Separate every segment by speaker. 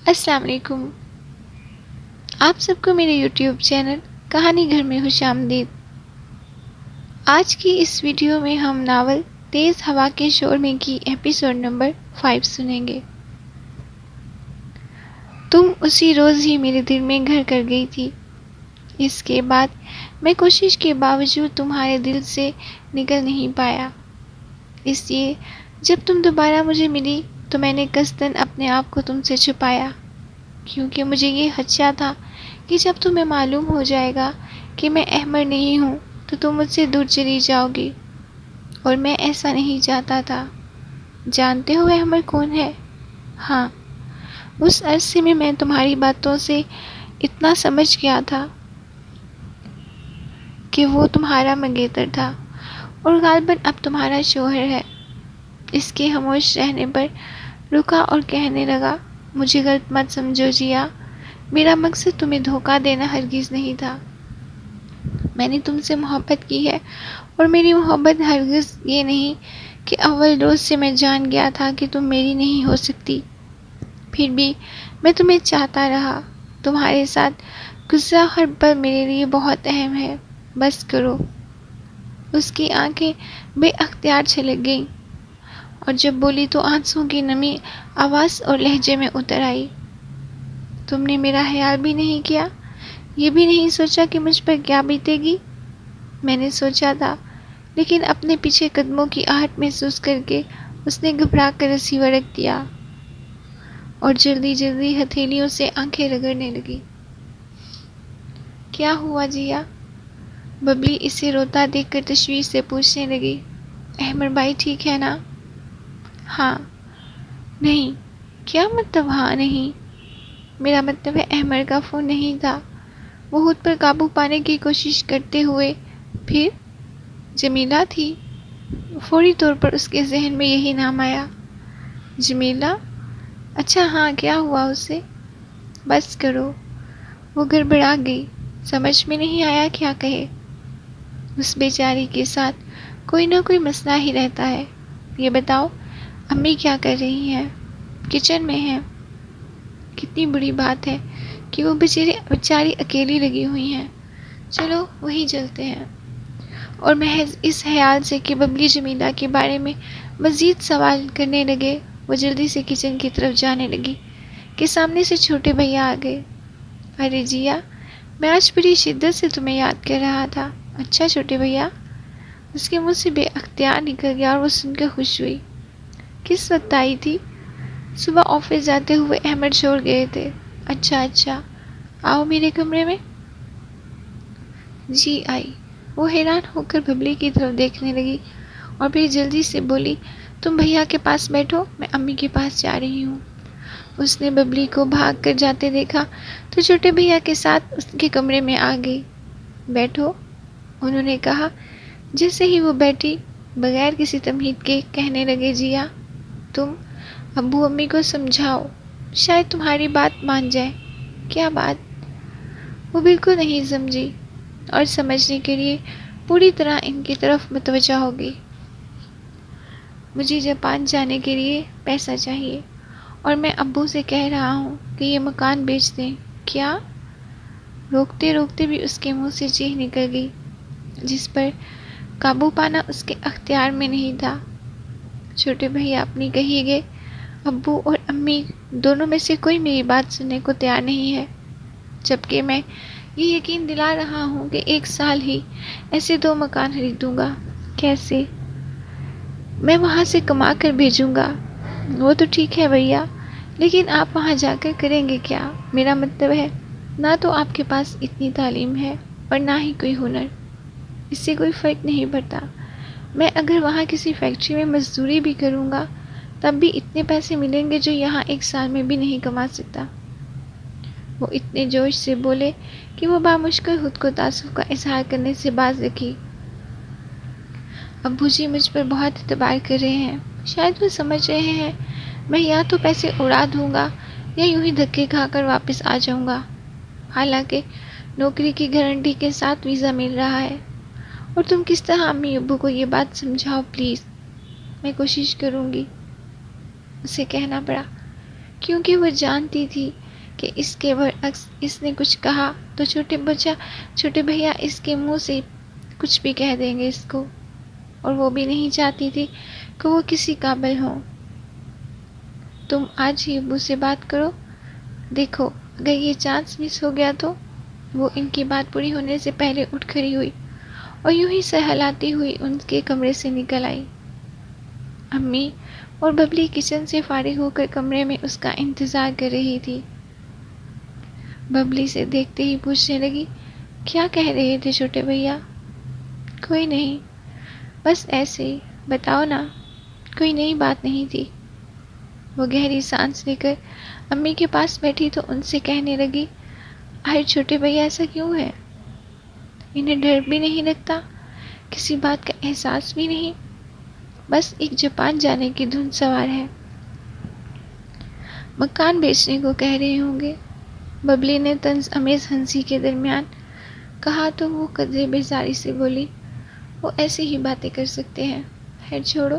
Speaker 1: السلام علیکم۔ آپ سب کو میرے یوٹیوب چینل کہانی گھر میں خوش آمدید۔ آج کی اس ویڈیو میں ہم ناول تیز ہوا کے شور میں کی ایپیسوڈ نمبر 5 سنیں گے۔ تم اسی روز ہی میرے دل میں گھر کر گئی تھی۔ اس کے بعد میں کوشش کے باوجود تمہارے دل سے نکل نہیں پایا۔ اس لیے جب تم دوبارہ مجھے ملی تو میں نے قصداً اپنے آپ کو تم سے چھپایا، کیونکہ مجھے یہ خدشہ تھا کہ جب تمہیں معلوم ہو جائے گا کہ میں احمر نہیں ہوں تو تم مجھ سے دور چلی جاؤ گی، اور میں ایسا نہیں چاہتا تھا۔ جانتے ہو احمر کون ہے؟ ہاں، اس عرصے میں تمہاری باتوں سے اتنا سمجھ گیا تھا کہ وہ تمہارا منگیتر تھا، اور غالباً اب تمہارا شوہر ہے۔ اس کے خاموش رہنے پر رکا اور کہنے لگا، مجھے غلط مت سمجھو جیا، میرا مقصد تمہیں دھوکہ دینا ہرگز نہیں تھا۔ میں نے تم سے محبت کی ہے، اور میری محبت ہرگز یہ نہیں کہ اول روز سے میں جان گیا تھا کہ تم میری نہیں ہو سکتی۔ پھر بھی میں تمہیں چاہتا رہا۔ تمہارے ساتھ گزرا ہر پل میرے لیے بہت اہم ہے۔ بس کرو۔ اس کی آنکھیں بے اختیار چھلک گئیں، اور جب بولی تو آنسوں کی نمی آواز اور لہجے میں اتر آئی۔ تم نے میرا خیال بھی نہیں کیا، یہ بھی نہیں سوچا کہ مجھ پر کیا بیتے گی؟ میں نے سوچا تھا، لیکن اپنے پیچھے قدموں کی آہٹ محسوس کر کے اس نے گھبرا کر ریسیور رکھ دیا اور جلدی جلدی ہتھیلیوں سے آنکھیں رگڑنے لگی۔ کیا ہوا جیا؟ ببلی اسے روتا دیکھ کر تشویش سے پوچھنے لگی۔ احمر بھائی ٹھیک ہے نا؟ ہاں۔ نہیں؟ کیا مطلب ہاں نہیں؟ میرا مطلب ہے احمر کا فون نہیں تھا۔ وہ خود پر قابو پانے کی کوشش کرتے ہوئے، پھر جمیلہ تھی۔ فوری طور پر اس کے ذہن میں یہی نام آیا۔ جمیلہ؟ اچھا ہاں، کیا ہوا اسے؟ بس کرو۔ وہ گڑبڑا گئی، سمجھ میں نہیں آیا کیا کہے۔ اس بیچاری کے ساتھ کوئی نہ کوئی مسئلہ ہی رہتا ہے۔ یہ بتاؤ، امی کیا کر رہی ہیں؟ کچن میں ہیں۔ کتنی بری بات ہے کہ وہ بیچاری اکیلی لگی ہوئی ہیں۔ چلو وہی چلتے ہیں۔ اور محض اس خیال سے کہ ببلی جمیلہ کے بارے میں مزید سوال کرنے لگے، وہ جلدی سے کچن کی طرف جانے لگی کہ سامنے سے چھوٹے بھیا آ گئے۔ ارے جیا، میں آج بڑی شدت سے تمہیں یاد کر رہا تھا۔ اچھا چھوٹے بھیا؟ اس کے منہ سے بے اختیار نکل گیا اور وہ سن کر خوش ہوئی۔ کس وقت آئی تھی؟ صبح آفس جاتے ہوئے احمد چھوڑ گئے تھے۔ اچھا، آؤ میرے کمرے میں۔ جی آئی۔ وہ حیران ہو کر ببلی کی طرف دیکھنے لگی اور پھر جلدی سے بولی، تم بھیا کے پاس بیٹھو، میں امی کے پاس جا رہی ہوں۔ اس نے ببلی کو بھاگ کر جاتے دیکھا تو چھوٹے بھیا کے ساتھ اس کے کمرے میں آ گئی۔ بیٹھو، انہوں نے کہا۔ جیسے ہی وہ بیٹھی، بغیر کسی تمہید کے کہنے لگے، جیا تم ابو امی کو سمجھاؤ، شاید تمہاری بات مان جائے۔ کیا بات؟ وہ بالکل نہیں سمجھی اور سمجھنے کے لیے پوری طرح ان کی طرف متوجہ ہو گئی۔ مجھے جاپان جانے کے لیے پیسہ چاہیے، اور میں ابو سے کہہ رہا ہوں کہ یہ مکان بیچ دیں۔ کیا؟ روکتے روکتے بھی اس کے منہ سے چیخ نکل گئی، جس پر قابو پانا اس کے اختیار میں نہیں تھا۔ چھوٹے بھیا اپنی کہی گئے، ابو اور امی دونوں میں سے کوئی میری بات سننے کو تیار نہیں ہے، جبکہ میں یہ یقین دلا رہا ہوں کہ 1 سال ہی ایسے 2 مکان خریدوں گا۔ کیسے؟ میں وہاں سے کما کر بھیجوں گا۔ وہ تو ٹھیک ہے بھیا، لیکن آپ وہاں جا کر کریں گے کیا؟ میرا مطلب ہے، نہ تو آپ کے پاس اتنی تعلیم ہے اور نہ ہی کوئی ہنر۔ اس سے کوئی فرق نہیں پڑتا۔ میں اگر وہاں کسی فیکٹری میں مزدوری بھی کروں گا تب بھی اتنے پیسے ملیں گے جو یہاں 1 سال میں بھی نہیں کما سکتا۔ وہ اتنے جوش سے بولے کہ وہ بامشکل خود کو تعصب کا اظہار کرنے سے باز رکھی۔ ابو جی مجھ پر بہت اعتبار کر رہے ہیں، شاید وہ سمجھ رہے ہیں میں یا تو پیسے اڑا دوں گا یا یوں ہی دھکے کھا کر واپس آ جاؤں گا۔ حالانکہ نوکری کی گارنٹی کے ساتھ ویزا مل رہا ہے، اور تم کس طرح امی ابو کو یہ بات سمجھاؤ پلیز۔ میں کوشش کروں گی، اسے کہنا پڑا۔ کیونکہ وہ جانتی تھی کہ اس کے برعکس اس نے کچھ کہا تو چھوٹے بھیا اس کے منہ سے کچھ بھی کہہ دیں گے اس کو، اور وہ بھی نہیں چاہتی تھی کہ وہ کسی قابل ہو۔ تم آج ہی ابو سے بات کرو، دیکھو اگر یہ چانس مس ہو گیا تو۔ وہ ان کی بات پوری ہونے سے پہلے اٹھ کھڑی ہوئی اور یوں ہی سر ہلاتی ہوئی ان کے کمرے سے نکل آئی۔ امی اور ببلی کچن سے فارغ ہو کر کمرے میں اس کا انتظار کر رہی تھی۔ ببلی سے دیکھتے ہی پوچھنے لگی، کیا کہہ رہے تھے چھوٹے بھیا؟ کوئی نہیں، بس ایسے ہی، بتاؤ نا۔ کوئی نئی بات نہیں تھی۔ وہ گہری سانس لے کر امی کے پاس بیٹھی تو ان سے کہنے لگی، آخر چھوٹے بھیا ایسا کیوں ہے؟ انہیں ڈر بھی نہیں لگتا، کسی بات کا احساس بھی نہیں، بس ایک جاپان جانے کی دھن سوار ہے۔ مکان بیچنے کو کہہ رہے ہوں گے، ببلی نے طنز آمیز ہنسی کے درمیان کہا تو وہ قدرے بیزاری سے بولی، وہ ایسی ہی باتیں کر سکتے ہیں، خیر چھوڑو،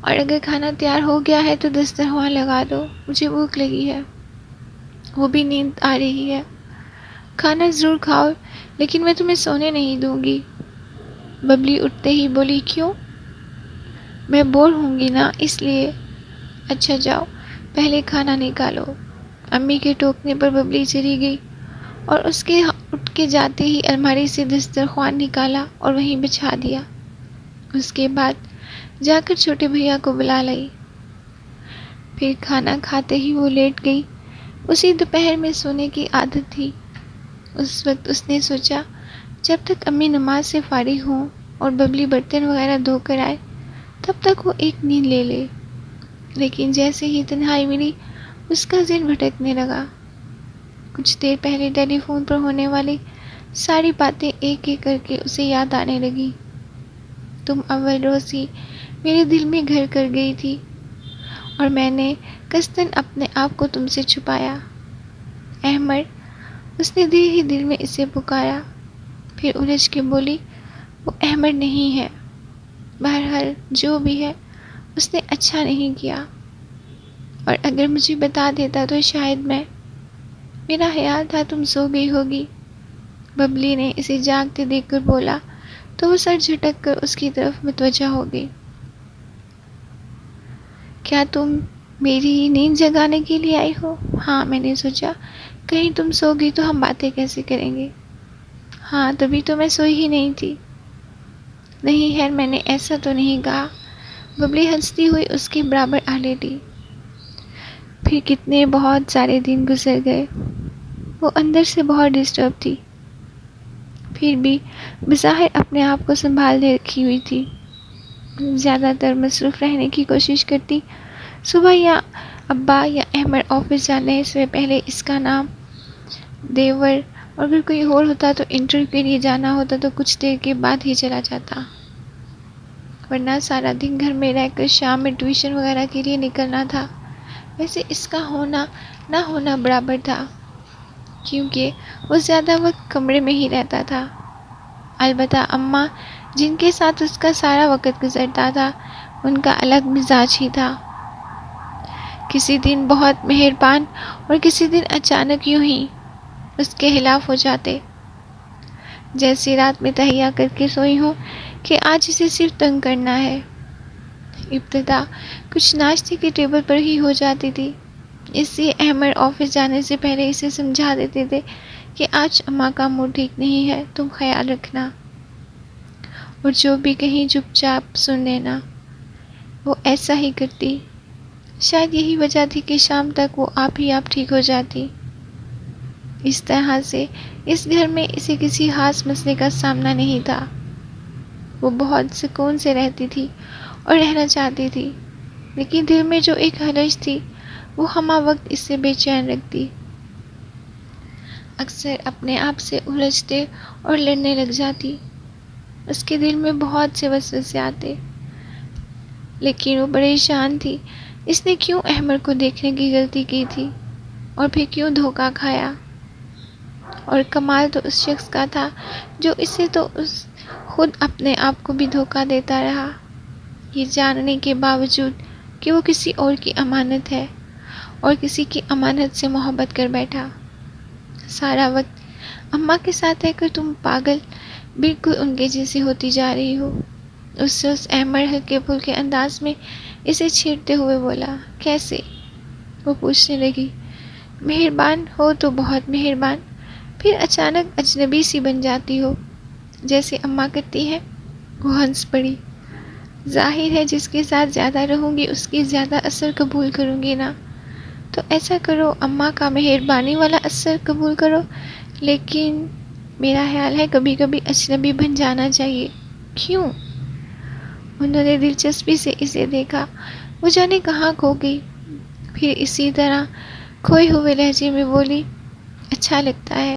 Speaker 1: اور اگر کھانا تیار ہو گیا ہے تو دسترخوان لگا دو، مجھے بھوک لگی ہے، وہ بھی نیند آ رہی ہے۔ کھانا ضرور کھاؤ لیکن میں تمہیں سونے نہیں دوں گی۔ ببلی اٹھتے ہی بولی، کیوں؟ میں بور ہوں گی نا، اس لیے۔ اچھا جاؤ پہلے کھانا نکالو۔ امی کے ٹوکنے پر ببلی چلی گئی اور اس کے اٹھ کے جاتے ہی الماری سے دسترخوان نکالا اور وہیں بچھا دیا۔ اس کے بعد جا کر چھوٹے بھیا کو بلا لائی۔ پھر کھانا کھاتے ہی وہ لیٹ گئی۔ اسی دوپہر میں سونے کی عادت تھی۔ اس وقت اس نے سوچا جب تک امی نماز سے فارغ ہوں اور ببلی برتن وغیرہ دھو کر آئے تب تک وہ ایک نیند لے لے، لیکن جیسے ہی تنہائی ملی اس کا ذہن بھٹکنے لگا۔ کچھ دیر پہلے ٹیلی فون پر ہونے والی ساری باتیں ایک ایک کر کے اسے یاد آنے لگی۔ تم اول روز ہی میرے دل میں گھر کر گئی تھی اور میں نے قصداً اپنے آپ کو تم سے چھپایا۔ احمد، اس نے دل ہی دل میں اسے پکارا، پھر الجھ کے بولی، وہ احمد نہیں ہے۔ بہرحال جو بھی ہے اس نے اچھا نہیں کیا، اور اگر مجھے بتا دیتا تو شاید میرا خیال تھا تم سو گئی ہوگی۔ ببلی نے اسے جاگتے دیکھ کر بولا تو وہ سر جھٹک کر اس کی طرف متوجہ ہو گئی۔ کیا تم میری نیند جگانے کے لیے آئی ہو؟ ہاں، میں نے سوچا کہیں تم سو گئی تو ہم باتیں کیسے کریں گے۔ ہاں، تبھی تو میں سوئی ہی نہیں تھی۔ نہیں خیر، میں نے ایسا تو نہیں کہا۔ ببلی ہنستی ہوئی اس کے برابر آ لیٹی۔ پھر کتنے بہت سارے دن گزر گئے۔ وہ اندر سے بہت ڈسٹرب تھی، پھر بھی بظاہر اپنے آپ کو سنبھالے رکھی ہوئی تھی۔ زیادہ تر مصروف رہنے کی کوشش کرتی۔ صبح یا ابا یا احمد آفس جانے سے پہلے اس کا نام دیور، اور اگر کوئی اور ہوتا تو انٹرویو کے لیے جانا ہوتا تو کچھ دیر کے بعد ہی چلا جاتا، ورنہ سارا دن گھر میں رہ کر شام میں ٹیوشن وغیرہ کے لیے نکلنا تھا۔ ویسے اس کا ہونا نہ ہونا برابر تھا، کیونکہ وہ زیادہ وقت کمرے میں ہی رہتا تھا۔ البتہ اماں جن کے ساتھ اس کا سارا وقت گزرتا تھا ان کا الگ مزاج ہی تھا۔ کسی دن بہت مہربان اور کسی دن اچانک یوں ہی اس کے خلاف ہو جاتے، جیسے رات میں تہیا کر کے سوئی ہوں کہ آج اسے صرف تنگ کرنا ہے۔ ابتدا کچھ ناشتے کے ٹیبل پر ہی ہو جاتی تھی، اس لیے احمد آفس جانے سے پہلے اسے سمجھا دیتے تھے کہ آج اماں کا موڈ ٹھیک نہیں ہے، تم خیال رکھنا، اور جو بھی کہیں چپ چاپ سن لینا۔ وہ ایسا ہی کرتی۔ شاید یہی وجہ تھی کہ شام تک وہ آپ ہی آپ ٹھیک ہو جاتی۔ اس طرح سے اس گھر میں اسے کسی خاص مسئلے کا سامنا نہیں تھا۔ وہ بہت سکون سے رہتی تھی اور رہنا چاہتی تھی، لیکن دل میں جو ایک خلش تھی وہ ہمہ وقت اس سے بے چین رکھتی۔ اکثر اپنے آپ سے الجھتے اور لڑنے لگ جاتی۔ اس کے دل میں بہت سے وسوسے آتے، لیکن وہ پریشان تھی اس نے کیوں احمد کو دیکھنے کی غلطی کی تھی، اور پھر کیوں دھوکہ کھایا۔ اور کمال تو اس شخص کا تھا جو اسے تو خود اپنے آپ کو بھی دھوکہ دیتا رہا، یہ جاننے کے باوجود کہ وہ کسی اور کی امانت ہے، اور کسی کی امانت سے محبت کر بیٹھا۔ سارا وقت اماں کے ساتھ رہ کر تم پاگل بالکل ان کے جیسی ہوتی جا رہی ہو۔ اس سے اس احمر ہلکے پھلکے انداز میں اسے چھیڑتے ہوئے بولا۔ کیسے؟ وہ پوچھنے لگی۔ مہربان ہو تو بہت مہربان، پھر اچانک اجنبی سی بن جاتی ہو جیسے اماں کرتی ہے۔ وہ ہنس پڑی۔ ظاہر ہے جس کے ساتھ زیادہ رہوں گی اس کی زیادہ اثر قبول کروں گی نا، تو ایسا کرو اماں کا مہربانی والا اثر قبول کرو، لیکن میرا خیال ہے کبھی کبھی اجنبی بن جانا چاہیے۔ کیوں؟ انہوں نے دلچسپی سے اسے دیکھا۔ وہ جانے کہاں کھو گئی، پھر اسی طرح کھوئے ہوئے لہجے میں بولی، اچھا لگتا ہے۔